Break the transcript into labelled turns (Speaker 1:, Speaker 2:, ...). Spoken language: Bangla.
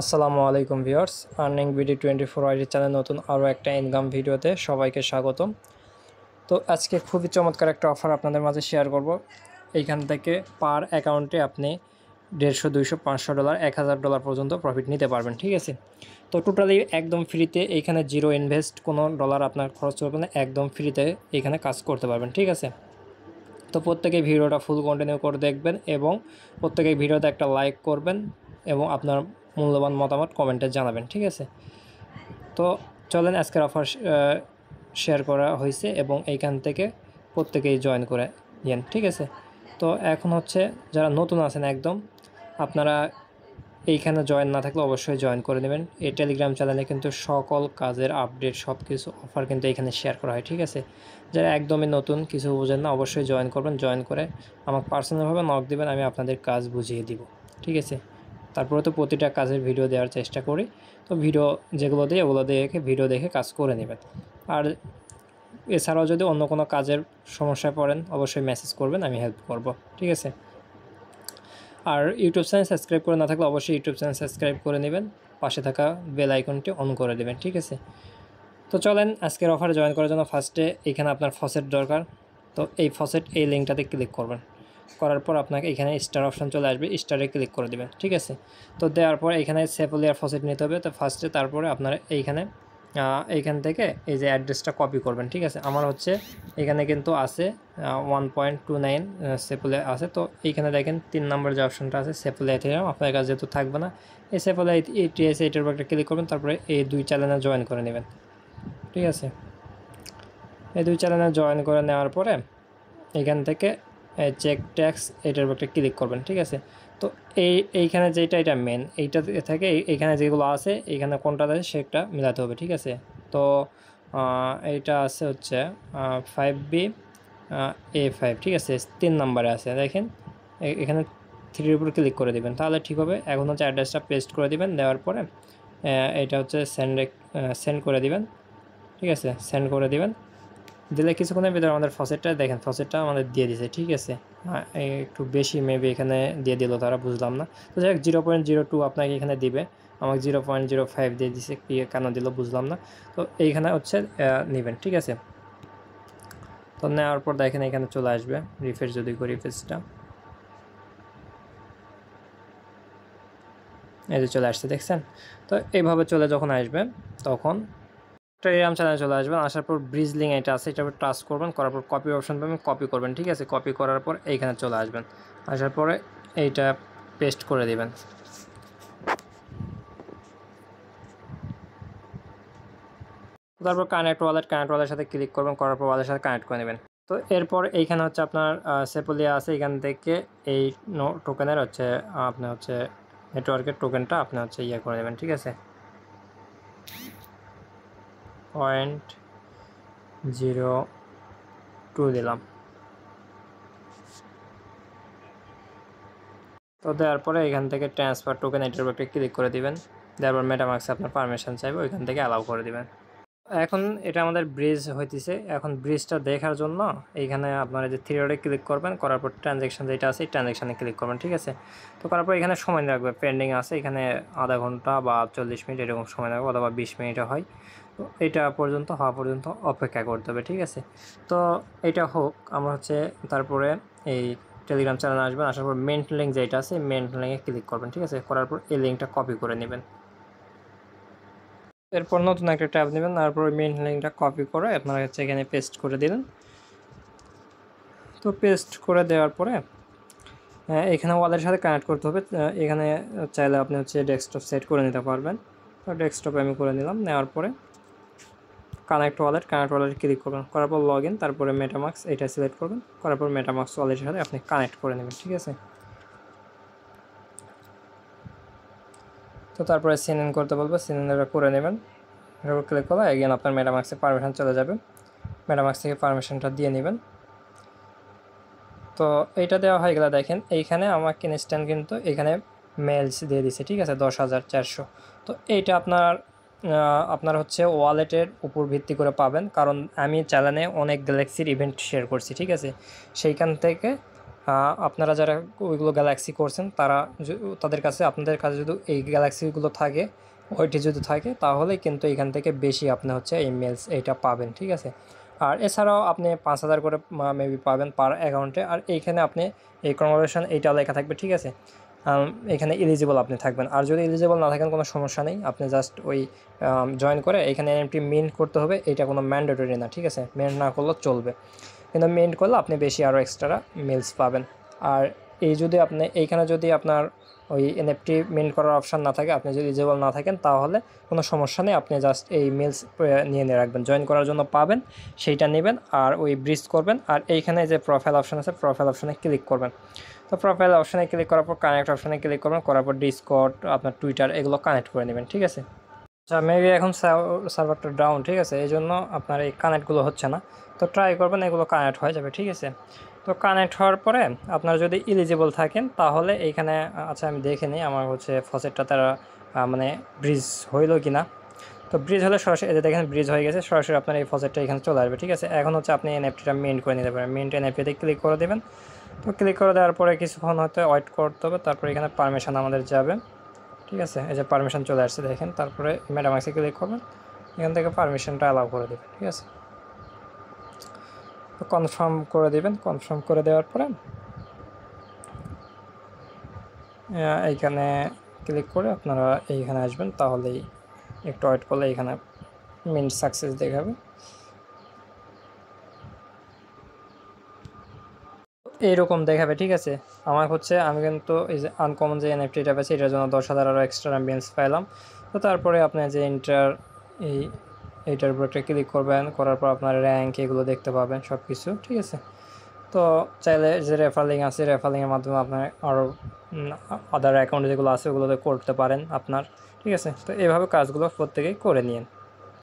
Speaker 1: আসসালামু আলাইকুম viewers, earning BD 24 ID channel নতুন আরও একটা ইনকাম ভিডিওতে সবাইকে স্বাগতম। তো আজকে খুবই চমৎকার একটা অফার আপনাদের মাঝে শেয়ার করব। এইখান থেকে পার অ্যাকাউন্টে আপনি 150, 200, $500, $1000 পর্যন্ত প্রফিট নিতে পারবেন। ঠিক আছে, তো টোটালি একদম ফ্রিতে, এইখানে জিরো ইনভেস্ট, কোনো ডলার আপনার খরচ করবেন না, একদম ফ্রিতে এইখানে কাজ করতে পারবেন। ঠিক আছে, তো প্রত্যেকেই ভিডিওটা ফুল কন্টিনিউ করে দেখবেন এবং প্রত্যেকেই ভিডিওতে একটা লাইক করবেন এবং আপনার মূল্যবান মতামত কমেন্টে জানাবেন। ঠিক আছে, তো চলেন আজকের অফার শেয়ার করা হয়েছে এবং এইখান থেকে প্রত্যেকেই জয়েন করে নিন। ঠিক আছে, তো এখন হচ্ছে যারা নতুন আছেন একদম, আপনারা এইখানে জয়েন না থাকলে অবশ্যই জয়েন করে নেবেন। এই টেলিগ্রাম চ্যানেলে কিন্তু সকল কাজের আপডেট, সব কিছু অফার কিন্তু এখানে শেয়ার করা হয়। ঠিক আছে, যারা একদমই নতুন, কিছু বোঝেন না, অবশ্যই জয়েন করবেন। জয়েন করে আমাকে পার্সোনালভাবে নক দেবেন, আমি আপনাদের কাজ বুঝিয়ে দিব। ঠিক আছে, তারপরে তো প্রতিটা কাজের ভিডিও দেওয়ার চেষ্টা করি। তো ভিডিও যেগুলো দিই ওগুলো দেখে ভিডিও দেখে কাজ করে নেবেন। আর এছাড়াও যদি অন্য কোনো কাজের সমস্যায় পড়েন অবশ্যই মেসেজ করবেন, আমি হেল্প করব। ঠিক আছে, আর ইউটিউব চ্যানেল সাবস্ক্রাইব করে না থাকলে অবশ্যই ইউটিউব চ্যানেল সাবস্ক্রাইব করে নেবেন, পাশে থাকা বেল আইকনটি অন করে দেবেন। ঠিক আছে, তো চলেন আজকের অফারে জয়েন করার জন্য ফার্স্টে এখানে আপনার ফসেট দরকার। তো এই ফসেট, এই লিঙ্কটাতে ক্লিক করবেন, করার পর আপনাকে এখানে স্টার অপশন চলে আসবে, স্টারে ক্লিক করে দেবেন। ঠিক আছে, তো দেওয়ার পর এখানে সেফুলিয়ার ফসেট নিতে হবে। তো ফার্স্টে তারপরে আপনারা এইখান থেকে এই যে অ্যাড্রেসটা কপি করবেন। ঠিক আছে, আমার হচ্ছে এখানে কিন্তু আছে 1.29 সেফুলিয়া আছে। তো এইখানে দেখেন 3 নম্বর যে অপশনটা আছে সেফুলিয়া এথেরিয়াম, আপনার কাছে যেহেতু থাকবে না, এই সেফুলিয়া ETS এইটার উপর একটা ক্লিক করবেন, তারপরে এই 2 চ্যানেলে জয়েন করে নেবেন। ঠিক আছে, এই 2 চ্যানেলে জয়েন করে নেওয়ার পরে এখান থেকে চেক ট্যাক্স এটার উপর একটা ক্লিক করবেন। ঠিক আছে, তো এইখানে যেটা, এটা মেন, এইটা থেকে এইখানে যেগুলো আছে এইখানে কোনটা আছে সেটা মিলাতে হবে। ঠিক আছে, তো এইটা আছে হচ্ছে 5B A5। ঠিক আছে, 3 নম্বরে আছে, দেখেন এখানে 3-এর উপর ক্লিক করে দেবেন, তাহলে ঠিক হবে। এখন হচ্ছে অ্যাড্রেসটা পেস্ট করে দিবেন, দেওয়ার পরে এটা হচ্ছে সেন্ড করে দিবেন। ঠিক আছে, সেন্ড করে দিবেন, দিলে কিছুক্ষণের ভিতরে আমাদের ফসেটটা দেখেন, ফসেটটা আমাদের দিয়ে দিয়েছে। ঠিক আছে, একটু বেশি মেবি এখানে দিয়ে দিল তারা, বুঝলাম না। তো যাই হোক 0.02 আপনাকে এখানে দিবে, আমাকে 0.05 দিয়ে দিছে, কি কেন দিল বুঝলাম না। তো এইখানে হচ্ছে নেবেন। ঠিক আছে, তো নেওয়ার পর দেখেন এখানে চলে আসবে, রিফ্রেশ যদি করি, রিফ্রেশটা এই যে চলে আসছে, দেখছেন। তো এইভাবে চলে যখন আসবে তখন টেলিগ্রাম চ্যানেলে চলে আসবেন, আসার পর ব্রিজ লিঙ্ক এটা আছে, এটার উপর টাচ করবেন, করার পর কপি অপশন পাবেন, কপি করবেন। ঠিক আছে, কপি করার পর এইখানে চলে আসবেন, আসার পরে এইটা পেস্ট করে দিবেন। তারপর কানেক্ট ওয়ালের সাথে ক্লিক করবেন, করার পর ওয়ালের সাথে কানেক্ট করে নেবেন। তো এরপর এইখানে হচ্ছে আপনার সেপুলিয়া আছে, এখান থেকে এই টোকেনের হচ্ছে আপনি হচ্ছে নেটওয়ার্কের টোকেনটা আপনি হচ্ছে করে নেবেন। ঠিক আছে, 0.02 দিলাম। তো দেওয়ার পরে এখান থেকে ট্রান্সফার টোকেন এটার উপর একটা ক্লিক করে দিবেন, দেওয়ার পর মেটামাক্সে আপনার পারমিশন চাইবে, ওইখান থেকে অ্যালাউ করে দিবেন। এখন এটা আমাদের ব্রিজ হইতেছে, এখন ব্রিজটা দেখার জন্য এইখানে আপনারা যে 3 ক্লিক করবেন, করার পর ট্রানজ্যাকশন যেটা আছে এই ট্রানজ্যাকশানে ক্লিক করবেন। ঠিক আছে, তো করার পর এখানে সময় রাখবে, পেন্ডিং আছে, এখানে আধা ঘন্টা বা 40 মিনিট এরকম সময় লাগবে, অথবা 20 মিনিটও হয়। তো এটা পর্যন্ত হওয়া পর্যন্ত অপেক্ষা করতে হবে। ঠিক আছে, তো এটা হোক, আমরা হচ্ছে তারপরে এই টেলিগ্রাম চ্যানেলে আসবেন, আসার পর মেন লিঙ্ক যেটা আছে মেন লিঙ্কে ক্লিক করবেন। ঠিক আছে, করার পর এই লিঙ্কটা কপি করে নেবেন, এরপর নতুন একটা ট্যাব নেবেন, তারপর মেন লিঙ্কটা কপি করে আপনারা হচ্ছে এখানে পেস্ট করে দিলেন। তো পেস্ট করে দেওয়ার পরে এখানে ওয়ালের সাথে কানেক্ট করতে হবে। এখানে চাইলে আপনি হচ্ছে ডেস্কটপ সেট করে নিতে পারবেন। তো ডেস্কটপে আমি করে নিলাম, নেওয়ার পরে কানেক্ট ওয়ালেট ক্লিক করবেন, করার পর লগ ইন, তারপরে মেটামাক্স এটা সিলেক্ট করবেন, করার পর মেটামাক্স ওয়ালেটের সাথে আপনি কানেক্ট করে নেবেন। ঠিক আছে, তো তারপরে সিন ইন করতে বলবো, সিন ইন করে নেবেন, এর উপর ক্লিক করলে এগেন আপনার মেটামাক্সে পারমিশন চলে যাবে, মেটামাক্স থেকে পারমিশনটা দিয়ে নেবেন। তো এইটা দেওয়া হয়ে গেলে দেখেন এইখানে আমাকে ইনস্ট্যান্ট কিন্তু এখানে মেলস দিয়ে দিছে। ঠিক আছে, 10,400। তো এইটা আপনার হচ্ছে ওয়ালেটের উপর ভিত্তি করে পাবেন, কারণ আমি চ্যানেলে অনেক গ্যালাক্সির ইভেন্ট শেয়ার করছি। ঠিক আছে, সেইখান থেকে আপনারা যারা ওইগুলো গ্যালাক্সি করছেন তারা তাদের কাছে আপনাদের কাছে যদি এই গ্যালাক্সিগুলো থাকে, ওইটি যদি থাকে, তাহলে কিন্তু এখান থেকে বেশি আপনি হচ্ছে এই মেলস এইটা পাবেন, ঠিক আছে। আর এছাড়াও আপনি 5,000 করে মেবি পাবেন পার অ্যাকাউন্টে। আর এইখানে আপনি এই কনভারসেশন এইটা লেখা থাকবে, ঠিক আছে। এখানে এলিজিবল আপনি থাকবেন। আর যদি এলিজিবল না থাকেন কোনো সমস্যা নেই, আপনি জাস্ট ওই জয়েন করে এখানে এনএফটি মিন্ট করতে হবে, এটা কোনো ম্যান্ডেটরি না, ঠিক আছে। মিন্ট না করলেও চলবে, কিন্তু মিন্ট করলে আপনি বেশি আরও এক্সট্রা মেলস পাবেন। আর এই যদি আপনি এইখানে যদি আপনার ওই এনএফটি মিন্ট করার অপশান না থাকে, আপনি যদি এলিজিবল না থাকেন, তাহলে কোনো সমস্যা নেই, আপনি জাস্ট এই মেলস নিয়ে রাখবেন, জয়েন করার জন্য পাবেন সেইটা নেবেন আর ওই ব্রিজ করবেন। আর এইখানে যে প্রোফাইল অপশান আছে, প্রোফাইল অপশানে ক্লিক করবেন। তো প্রোফাইল অপশানে ক্লিক করার পর কানেক্ট অপশানে ক্লিক করবেন, করার পর ডিসকর্ড, আপনার টুইটার, এগুলো কানেক্ট করে নেবেন, ঠিক আছে। আচ্ছা, মেবি এখন সার্ভারটা ডাউন, ঠিক আছে, এই জন্য আপনার এই কানেক্টগুলো হচ্ছে না। তো ট্রাই করবেন, এগুলো কানেক্ট হয়ে যাবে, ঠিক আছে। তো কানেক্ট হওয়ার পরে আপনারা যদি এলিজিবল থাকেন, তাহলে এইখানে আচ্ছা আমি দেখে নিই আমার হচ্ছে ফসেটটা তারা মানে ব্রিজ হইল কি না। তো ব্রিজ হলে সরাসরি এদের দেখেন ব্রিজ হয়ে গেছে, সরাসরি আপনার এই ফসেটটা এখানে চলে আসবে, ঠিক আছে। এখন হচ্ছে আপনি এনএফটিটা মিন্ট করে নিতে পারেন, মিন্ট এনএফটিতে ক্লিক করে দেবেন। তো ক্লিক করে দেওয়ার পরে কিছুক্ষণ হয়তো ওয়েট করতে হবে, তারপর এখানে পারমিশন আমাদের যাবে, ঠিক আছে। এই যে পারমিশন চলে আসছে দেখেন, তারপরে মেটামাক্সে ক্লিক করবেন, এখান থেকে পারমিশনটা অ্যালাউ করে দেবেন, ঠিক আছে। তো কনফার্ম করে দেবেন, কনফার্ম করে দেওয়ার পরে এইখানে ক্লিক করে আপনারা এইখানে আসবেন, তাহলেই একটু ওয়েট করলে এইখানে মিন্ট সাকসেস দেখাবে। এইরকম দেখাবে, ঠিক আছে। আমার হচ্ছে আমি কিন্তু এই যে আনকমন যে এনএফটিটা পেয়েছি, এটার জন্য 10,000 আরও এক্সট্রা অ্যাম্বিয়েন্স পাইলাম। তো তারপরে আপনি যে এইটার উপর একটা ক্লিক করবেন, করার পর আপনার র্যাঙ্ক এগুলো দেখতে পাবেন সব কিছু, ঠিক আছে। তো চাইলে যে রেফারিং আছে, রেফারিংয়ের মাধ্যমে আপনার আরও আদার অ্যাকাউন্ট যেগুলো আছে ওগুলোতে করতে পারেন আপনার, ঠিক আছে। তো এইভাবে কাজগুলো প্রত্যেকেই করে নিন।